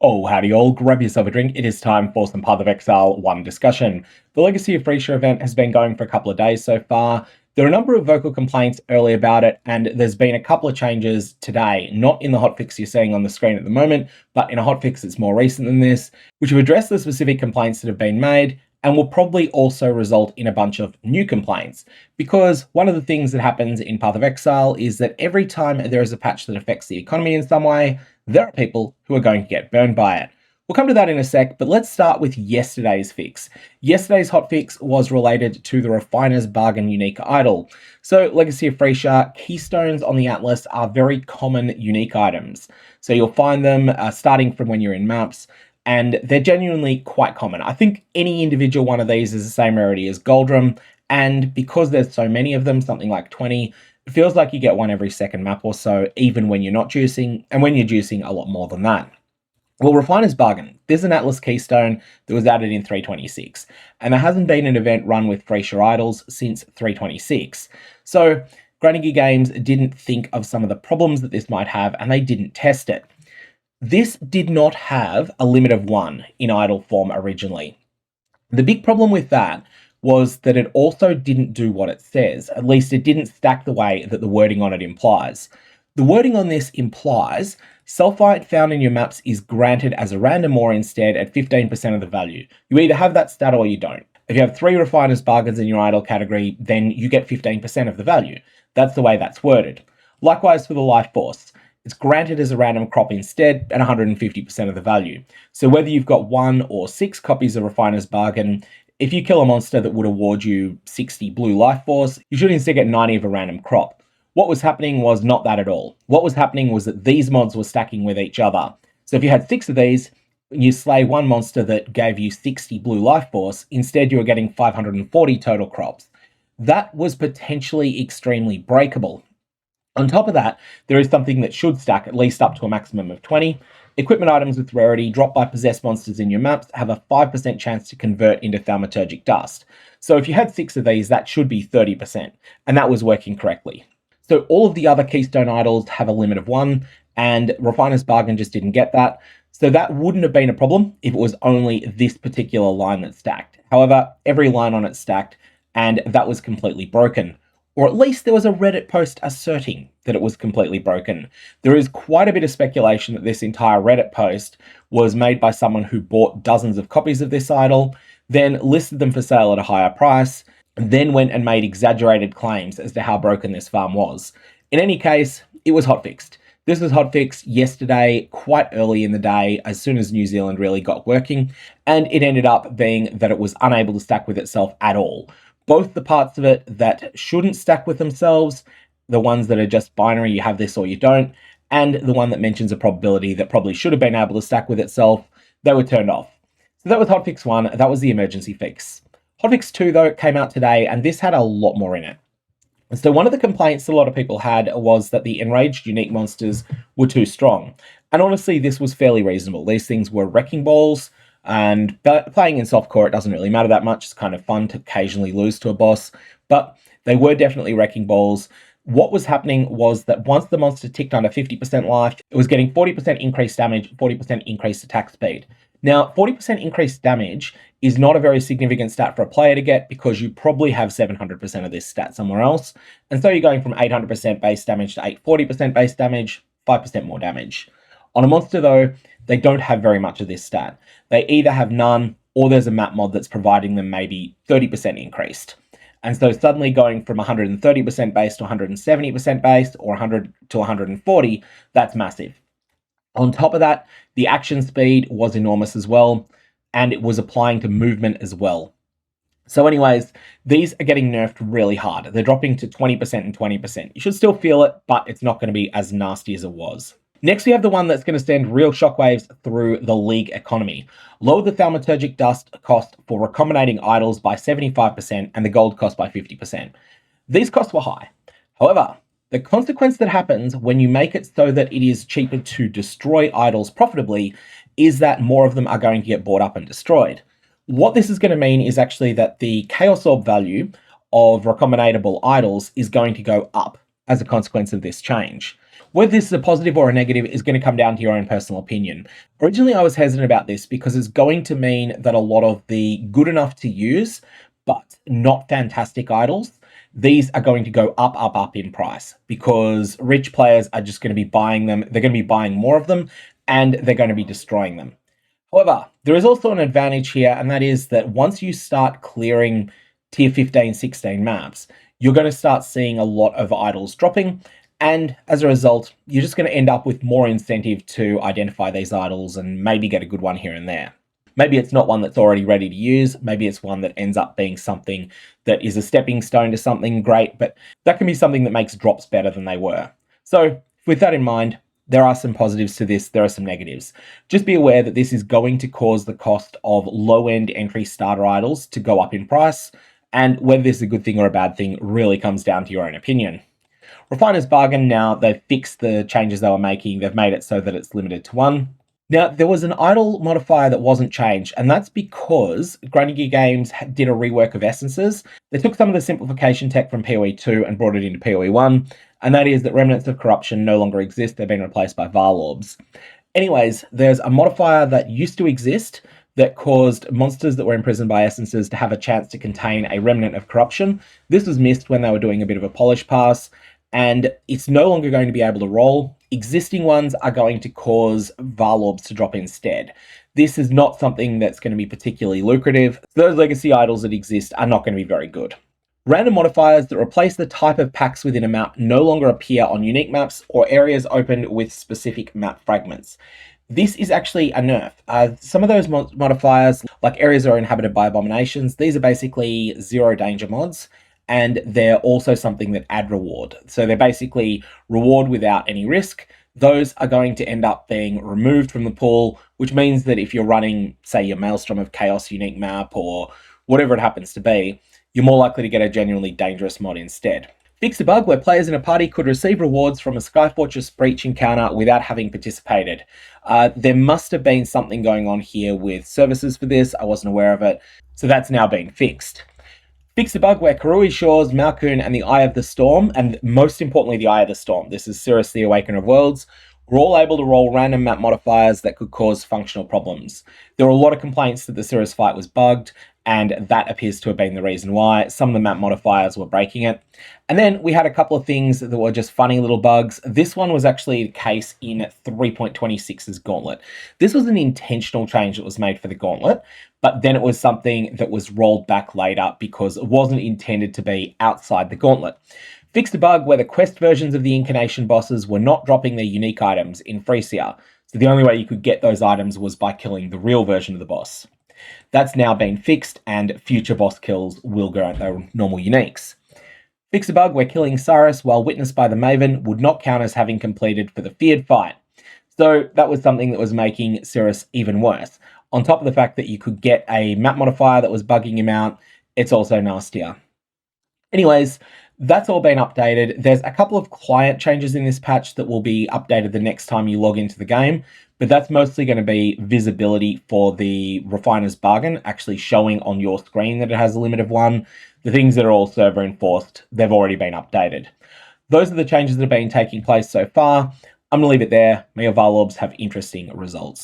Oh, howdy all, grab yourself a drink. It is time for some Path of Exile 1 discussion. The Legacy of Phrecia event has been going for a couple of days so far. There are a number of vocal complaints early about it, and there's been a couple of changes today, not in the hotfix you're seeing on the screen at the moment, but in a hotfix that's more recent than this, which have addressed the specific complaints that have been made, and will probably also result in a bunch of new complaints. Because one of the things that happens in Path of Exile is that every time there is a patch that affects the economy in some way, there are people who are going to get burned by it. We'll come to that in a sec, but let's start with yesterday's fix. Yesterday's hotfix was related to the Refiner's Bargain unique idol. So Legacy of Phrecia, keystones on the Atlas are very common unique items. So you'll find them starting from when you're in maps, and they're genuinely quite common. I think any individual one of these is the same rarity as Goldrum, and because there's so many of them, something like 20, it feels like you get one every second map or so, even when you're not juicing, and when you're juicing, a lot more than that. Well, Refiner's Bargain. There's an Atlas keystone that was added in 326, and there hasn't been an event run with Phrecia idols since 326. So, Granny Games didn't think of some of the problems that this might have, and they didn't test it. This did not have a limit of 1 in idol form originally. The big problem with that was that it also didn't do what it says. At least it didn't stack the way that the wording on it implies. The wording on this implies sulfite found in your maps is granted as a random ore instead at 15% of the value. You either have that stat or you don't. If you have 3 Refiner's Bargains in your idol category, then you get 15% of the value. That's the way that's worded. Likewise for the Life Force. It's granted as a random crop instead at 150% of the value. So whether you've got 1 or 6 copies of Refiner's Bargain, if you kill a monster that would award you 60 blue life force, you should instead get 90 of a random crop. What was happening was not that at all. What was happening was that these mods were stacking with each other. So if you had 6 of these, you slay one monster that gave you 60 blue life force, instead you were getting 540 total crops. That was potentially extremely breakable. On top of that, there is something that should stack at least up to a maximum of 20. Equipment items with rarity dropped by possessed monsters in your maps have a 5% chance to convert into thaumaturgic dust. So if you had 6 of these, that should be 30%, and that was working correctly. So all of the other keystone idols have a limit of 1, and Refiner's Bargain just didn't get that. So that wouldn't have been a problem if it was only this particular line that stacked. However, every line on it stacked, and that was completely broken. Or at least there was a Reddit post asserting that it was completely broken. There is quite a bit of speculation that this entire Reddit post was made by someone who bought dozens of copies of this idol, then listed them for sale at a higher price, and then went and made exaggerated claims as to how broken this farm was. In any case, it was hotfixed. This was hotfixed yesterday, quite early in the day, as soon as New Zealand really got working, and it ended up being that it was unable to stack with itself at all. Both the parts of it that shouldn't stack with themselves, the ones that are just binary, you have this or you don't, and the one that mentions a probability that probably should have been able to stack with itself, they were turned off. So that was hotfix 1, that was the emergency fix. Hotfix 2 though came out today, and this had a lot more in it. So one of the complaints a lot of people had was that the enraged unique monsters were too strong. And honestly, this was fairly reasonable. These things were wrecking balls, and playing in softcore, it doesn't really matter that much. It's kind of fun to occasionally lose to a boss, but they were definitely wrecking balls. What was happening was that once the monster ticked under 50% life, it was getting 40% increased damage, 40% increased attack speed. Now, 40% increased damage is not a very significant stat for a player to get because you probably have 700% of this stat somewhere else. And so you're going from 800% base damage to 840% base damage, 5% more damage. On a monster though, they don't have very much of this stat. They either have none, or there's a map mod that's providing them maybe 30% increased. And so suddenly going from 130% base to 170% base, or 100 to 140, that's massive. On top of that, the action speed was enormous as well, and it was applying to movement as well. So anyways, these are getting nerfed really hard. They're dropping to 20% and 20%. You should still feel it, but it's not going to be as nasty as it was. Next, we have the one that's going to send real shockwaves through the League economy. Lower the thaumaturgic dust cost for recombinating idols by 75% and the gold cost by 50%. These costs were high. However, the consequence that happens when you make it so that it is cheaper to destroy idols profitably is that more of them are going to get bought up and destroyed. What this is going to mean is actually that the Chaos Orb value of recombinatable idols is going to go up as a consequence of this change. Whether this is a positive or a negative is going to come down to your own personal opinion. Originally, I was hesitant about this because it's going to mean that a lot of the good enough to use, but not fantastic idols, these are going to go up in price because rich players are just going to be buying them. They're going to be buying more of them and they're going to be destroying them. However, there is also an advantage here, and that is that once you start clearing tier 15, 16 maps, you're going to start seeing a lot of idols dropping, and as a result, you're just going to end up with more incentive to identify these idols and maybe get a good one here and there. Maybe it's not one that's already ready to use, maybe it's one that ends up being something that is a stepping stone to something great, but that can be something that makes drops better than they were. So, with that in mind, there are some positives to this, there are some negatives. Just be aware that this is going to cause the cost of low-end entry starter idols to go up in price, and whether this is a good thing or a bad thing really comes down to your own opinion. Refiner's Bargain, now they've fixed the changes they were making, they've made it so that it's limited to one. Now, there was an idle modifier that wasn't changed, and that's because Grinding Gear Games did a rework of essences. They took some of the simplification tech from POE 2 and brought it into POE 1, and that is that remnants of corruption no longer exist, they've been replaced by Varlorbs. Anyways, there's a modifier that used to exist that caused monsters that were imprisoned by essences to have a chance to contain a remnant of corruption. This was missed when they were doing a bit of a polish pass, and it's no longer going to be able to roll. Existing ones are going to cause Varlorbs to drop instead. This is not something that's going to be particularly lucrative. Those legacy idols that exist are not going to be very good. Random modifiers that replace the type of packs within a map no longer appear on unique maps or areas opened with specific map fragments. This is actually a nerf. Some of those modifiers, like areas that are inhabited by abominations, these are basically zero danger mods, and they're also something that add reward. So they're basically reward without any risk. Those are going to end up being removed from the pool, which means that if you're running, say, your Maelstrom of Chaos unique map or whatever it happens to be, you're more likely to get a genuinely dangerous mod instead. Fixed a bug where players in a party could receive rewards from a Skyfortress breach encounter without having participated. There must have been something going on here with services for this. I wasn't aware of it, so that's now been fixed. Fixed a bug where Karui Shores, Malkun, and the Eye of the Storm, and most importantly the Eye of the Storm, this is Cirrus the Awakener of Worlds, were all able to roll random map modifiers that could cause functional problems. There were a lot of complaints that the Cirrus fight was bugged, and that appears to have been the reason why. Some of the map modifiers were breaking it. And then we had a couple of things that were just funny little bugs. This one was actually the case in 3.26's Gauntlet. This was an intentional change that was made for the Gauntlet, but then it was something that was rolled back later because it wasn't intended to be outside the Gauntlet. Fixed a bug where the quest versions of the Incarnation bosses were not dropping their unique items in Phrecia. So the only way you could get those items was by killing the real version of the boss. That's now been fixed, and future boss kills will grant their normal uniques. Fix a bug where killing Cyrus while witnessed by the Maven would not count as having completed for the feared fight. So that was something that was making Cirrus even worse. On top of the fact that you could get a map modifier that was bugging him out, it's also nastier. Anyways, that's all been updated. There's a couple of client changes in this patch that will be updated the next time you log into the game, but that's mostly going to be visibility for the Refiner's Bargain, actually showing on your screen that it has a limit of one. The things that are all server enforced, they've already been updated. Those are the changes that have been taking place so far. I'm going to leave it there. May your Varlorbs have interesting results.